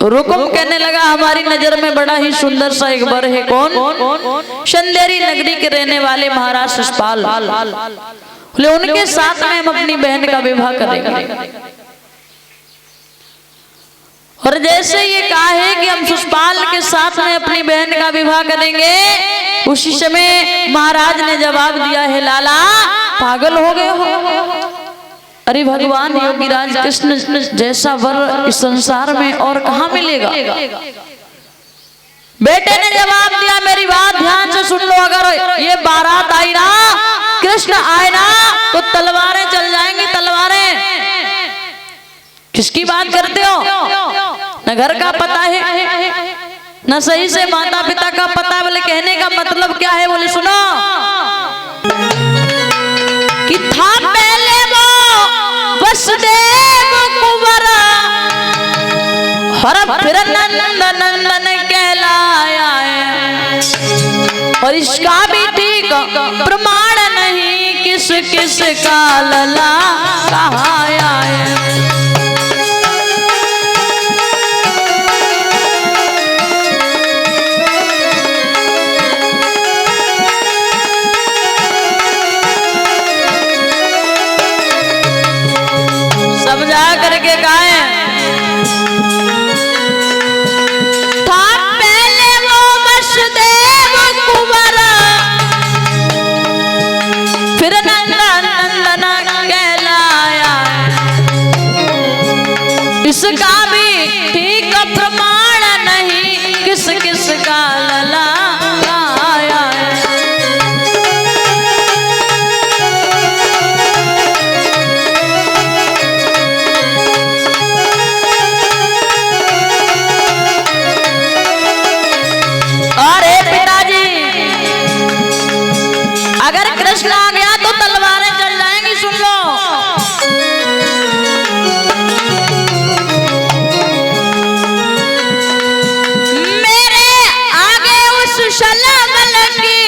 रुकुम कहने लगा हमारी नजर में बड़ा ही सुंदर सा एक वर है। कौन? चंदेरी नगरी के रहने वाले महाराज शिशुपाल। बोले उनके साथ में हम अपनी बहन का विवाह करेंगे। और जैसे ये कहा है कि हम शिशुपाल के साथ में अपनी बहन का विवाह करेंगे, उसी समय महाराज ने जवाब दिया है लाला पागल हो गए हो। अरे भगवान योगीराज कृष्ण जैसा वर इस संसार में और कहाँ मिलेगा। बेटे ने जवाब दिया मेरी बात ध्यान से सुन लो, अगर ये बारात आई ना, कृष्ण आए ना, तो तलवारें चल जाएंगी तलवारें। किसकी बात करते हो? न घर का पता है न सही से माता पिता का पता। बोले कहने का मतलब क्या है? बोले सुनो कि था पहले वो वसुदेव कुंवर और फिर नंदन कहलाया है। और इसका भी ठीक प्रमाण नहीं किस किस का लला कहाया है। समझा करके गाए था पहले वो वसुदेव कुंवर फिर नंदन कहलाया। इसका भी ठीक प्रमाण नहीं किस किस का लला आया है। अगर कृष्ण आ गया तो तलवारें चल जाएंगी। सुन लो मेरे आगे उस शलबल की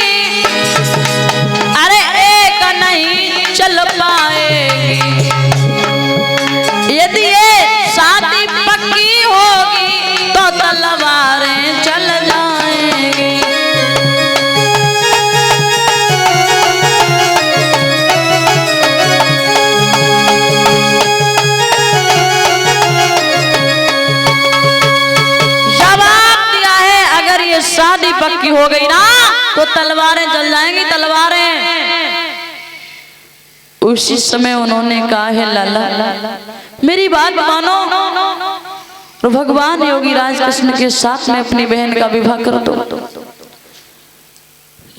अरे एक नहीं चल पाएगी। यदि ये शादी पक्की होगी तो तलवारें चल जाएंगी। शादी पक्की हो गई ना तो तलवारें चल जाएंगी तलवारें। उसी समय उन्होंने कहा है लाला मेरी बात मानो और भगवान योगीराज कृष्ण के साथ में अपनी बहन का विवाह कर दो।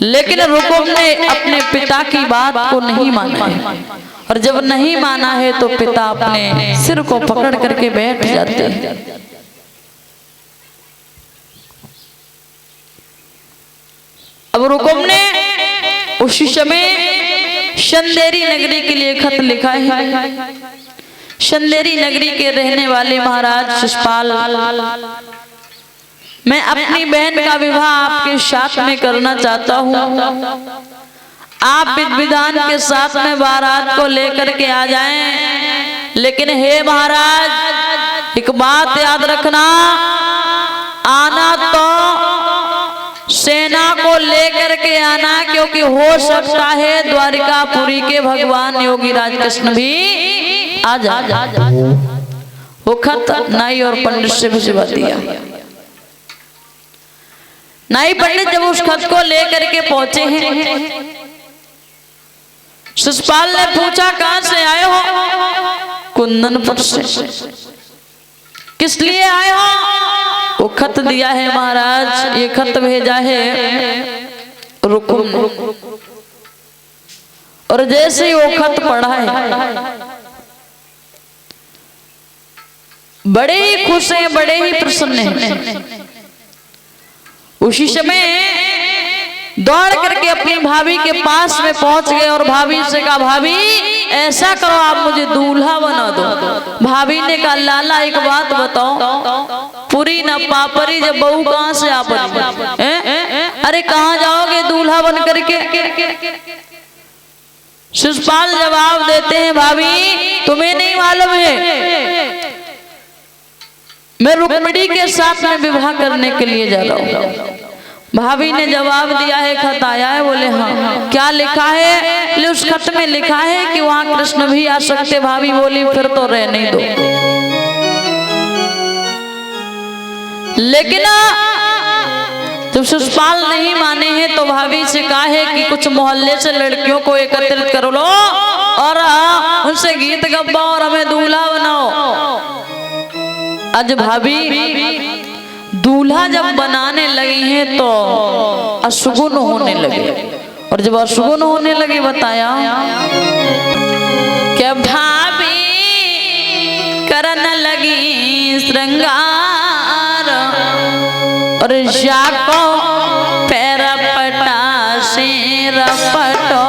लेकिन रुकुम ने अपने पिता की बात को नहीं माना है, और जब नहीं माना है तो पिता अपने सिर को पकड़ करके बैठ जाते हैं। अब रुकुम ने उसी समय चंदेरी नगरी के लिए खत लिखा है। चंदेरी नगरी के रहने वाले महाराज शिशुपाल, मैं अपनी बहन का विवाह आपके साथ में करना चाहता हूँ। आप विधि विधान के साथ में बारात को लेकर के आ जाएं। लेकिन हे महाराज एक बात याद रखना, आना तो सेना को लेकर के आना, क्योंकि हो सकता है द्वारिकापुरी के भगवान योगीराज कृष्ण भी आ जाए। वो खत नाई और पंडित से भिजवा दिया। नाई पंडित जब उस खत को लेकर के पहुंचे हैं, शिशुपाल ने पूछा कहां से आए हो? कुंदनपुर से। किस लिए आए हो? वो खत दिया है महाराज, ये खत भेजा है रुकुम। और जैसे ही वो खत पढ़ा है बड़े ही खुश हैं, बड़े ही प्रसन्न हैं। उसी समय दौड़ करके अपनी भाभी के पास में पहुंच गए और भाभी से कहा भाभी ऐसा करो आप मुझे दूल्हा बना दो। भाभी ने कहा लाला एक बात बताओ, पूरी न पापरी जब बहू कहां से आ पड़ी? अरे कहां जाओगे दूल्हा बन करके? शिशुपाल जवाब देते हैं भाभी तुम्हें नहीं मालूम है मैं रुक्मिणी के साथ में विवाह करने के लिए जा रहा हूँ। भाभी ने जवाब दिया है, खत आया है? बोले हाँ। क्या लिखा है? उस खत में लिखा है कि वहां कृष्ण भी आ सकते। भाभी बोली फिर तो रहने दो। लेकिन जब शिशुपाल नहीं माने हैं तो भाभी से कहा है कि कुछ मोहल्ले से लड़कियों को एकत्रित कर लो और उनसे गीत गब्बा और हमें दूल्हा बनाओ। आज भाभी दूल्हा जब बनाने लगी है तो अशुगुन होने लगे, और जब अशुगुन होने लगे बताया क्या भाभी करने लगी श्रृंगार और जाको पैर पटा से रपटो।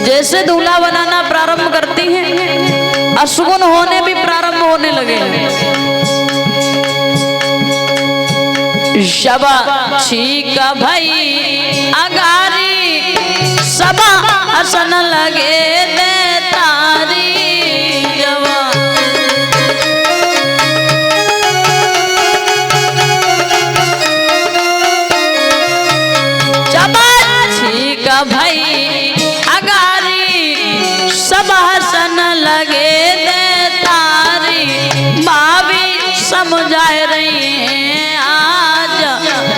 जैसे दूल्हा बनाना प्रारंभ करती हैं, अशुगुन होने भी प्रारंभ होने लगे। शबा छीका भाई अगारी सबा हसन लगे दे तारी जवा। शबा छीका भाई सब हसन लगे दे तारी। भाभी समझा रही है आज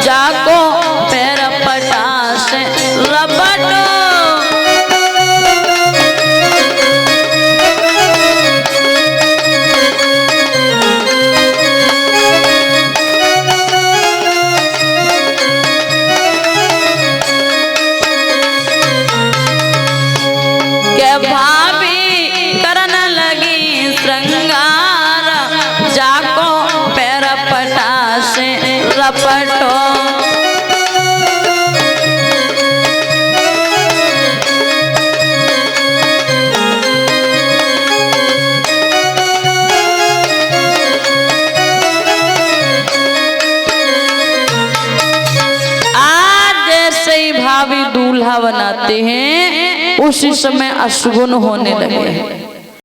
जाको पैर पटा से रपटो। भाभी दूल्हा बनाते हैं उसी समय अशुगुन होने लगे।